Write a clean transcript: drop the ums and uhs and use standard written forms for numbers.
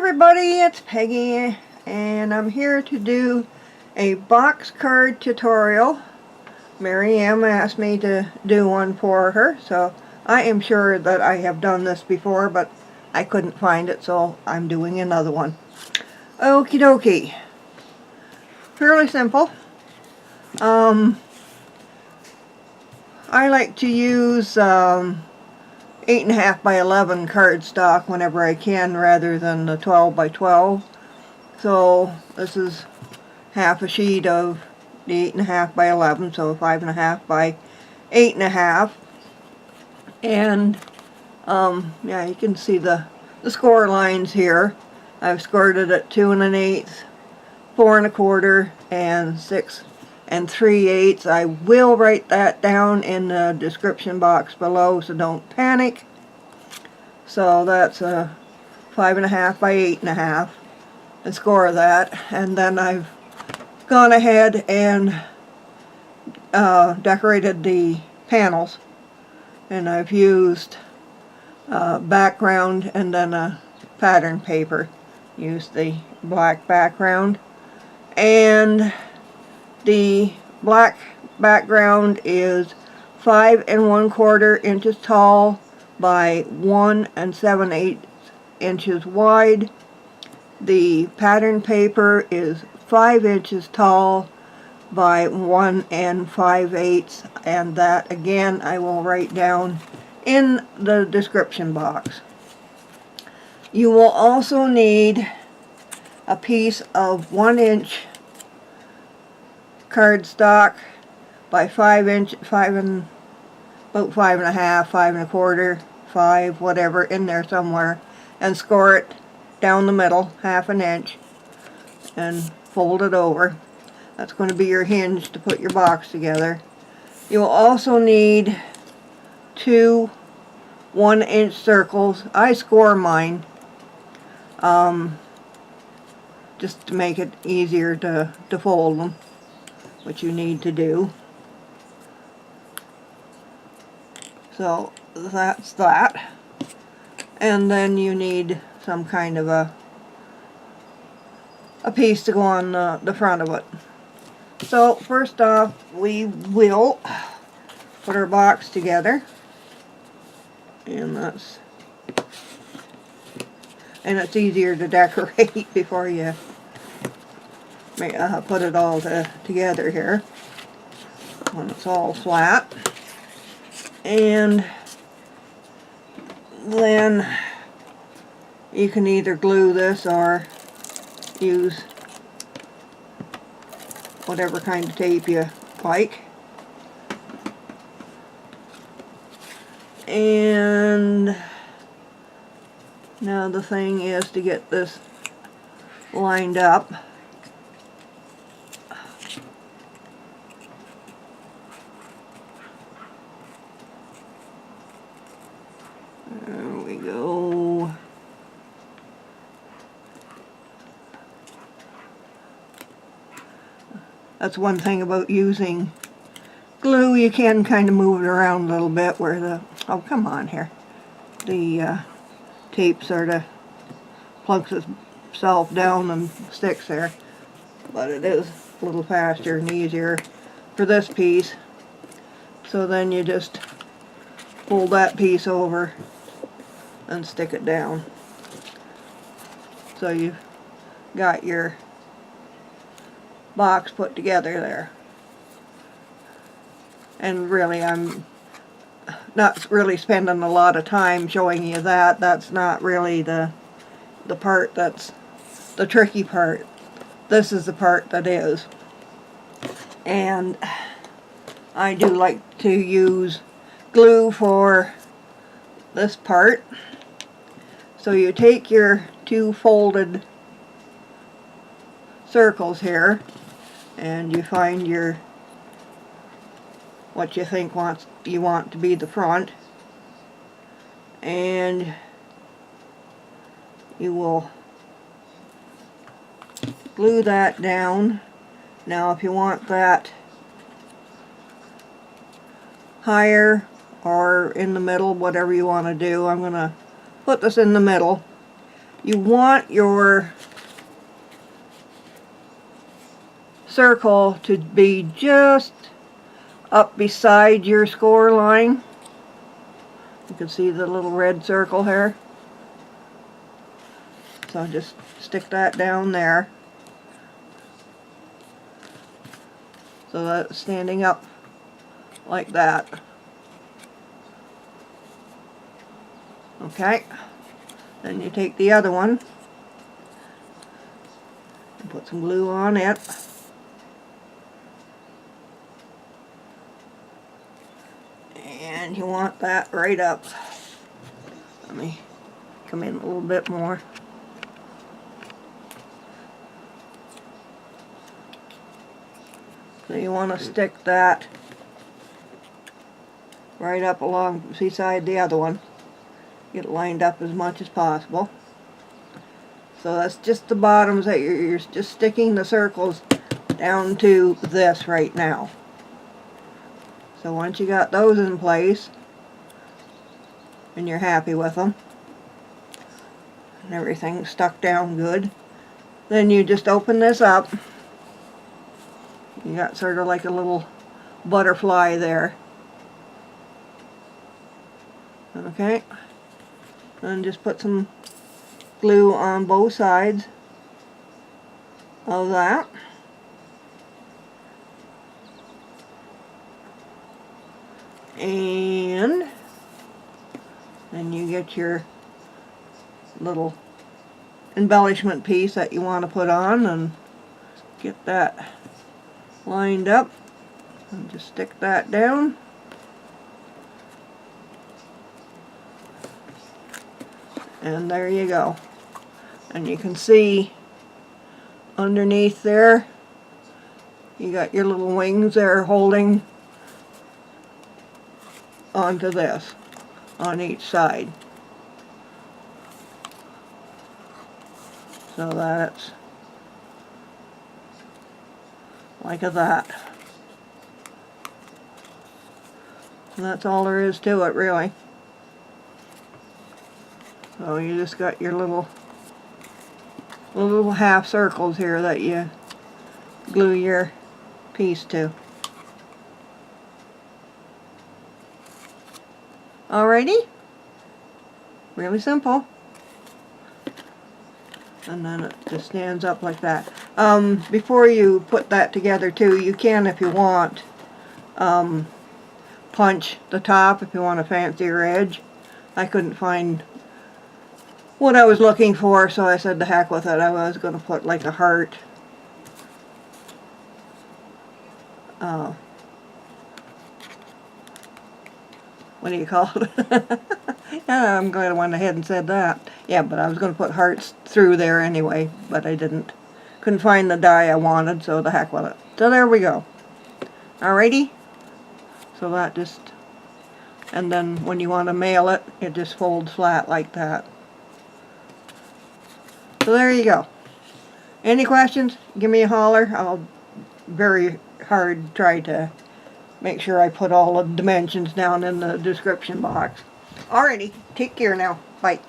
everybody, it's Peggy and I'm here to do a box card tutorial. Mary Ann asked me to do one for her, so I am sure that I have done this before, but I couldn't find it, so I'm doing another one. Okie dokie. Fairly simple. I like to use 8.5 by 11 cardstock whenever I can, rather than the 12 by 12. So this is half a sheet of the 8.5 by 11, so 5.5 by 8.5. And yeah, you can see the score lines here. I've scored it at 2 1/8, 4 1/4, and 6 3/8. I will write that down in the description box below, so don't panic. So that's a 5.5 by 8.5, the score of that. And then I've gone ahead and decorated the panels, and I've used background and then a pattern paper. Used the black background, and the black background is 5 1/4 inches tall by 1 7/8 inches wide. The pattern paper is 5 inches tall by 1 5/8, and that again I will write down in the description box. You will also need a piece of 1 inch cardstock by 5 inch, about 5.5, 5 1/4, 5, whatever, in there somewhere, and score it down the middle, 1/2 inch, and fold it over. That's going to be your hinge to put your box together. You will also need 2 1 inch circles. I score mine just to make it easier to fold them, what you need to do. So that's that. And then you need some kind of a piece to go on the front of it. So first off, we will put our box together, and it's easier to decorate before you put it all together here when it's all flat. And then you can either glue this or use whatever kind of tape you like. And now the thing is to get this lined up. There we go. That's one thing about using glue. You can kind of move it around a little bit where the, oh come on here, the tape sort of plugs itself down and sticks there. But it is a little faster and easier for this piece. So then you just fold that piece over and stick it down. So you've got your box put together there. And really, I'm not really spending a lot of time showing you that. That's not really the part that's the tricky part. This is the part that is. And I do like to use glue for this part. So you take your 2 folded circles here, and you find your what you think you want to be the front, and you will glue that down. Now if you want that higher or in the middle, whatever you want to do, I'm going to put this in the middle, you want your circle to be just up beside your score line. You can see the little red circle here. So just stick that down there. So that's standing up like that. Okay. Then you take the other one and put some glue on it. And you want that right up. Let me come in a little bit more. So you want to stick that right up along beside the other one. Get it lined up as much as possible. So that's just the bottoms that you're just sticking the circles down to this right now. So once you got those in place and you're happy with them and everything's stuck down good, then you just open this up. You got sort of like a little butterfly there. Okay. And just put some glue on both sides of that. And then you get your little embellishment piece that you want to put on and get that lined up and just stick that down. And there you go. And you can see underneath there you got your little wings there holding onto this on each side. So that's like that. And that's all there is to it, really. So you just got your little half circles here that you glue your piece to. Alrighty? Really simple. And then it just stands up like that. Before you put that together too, you can, if you want, punch the top if you want a fancier edge. I couldn't find what I was looking for, so I said to heck with it. I was going to put like a heart. What do you call it? Yeah, I'm glad I went ahead and said that. Yeah, but I was going to put hearts through there anyway, but I didn't. Couldn't find the die I wanted, so the heck with it. So there we go. Alrighty? So that just, and then when you want to mail it, it just folds flat like that. So there you go. Any questions? Give me a holler. I'll very hard try to make sure I put all the dimensions down in the description box. Alrighty, take care now. Bye.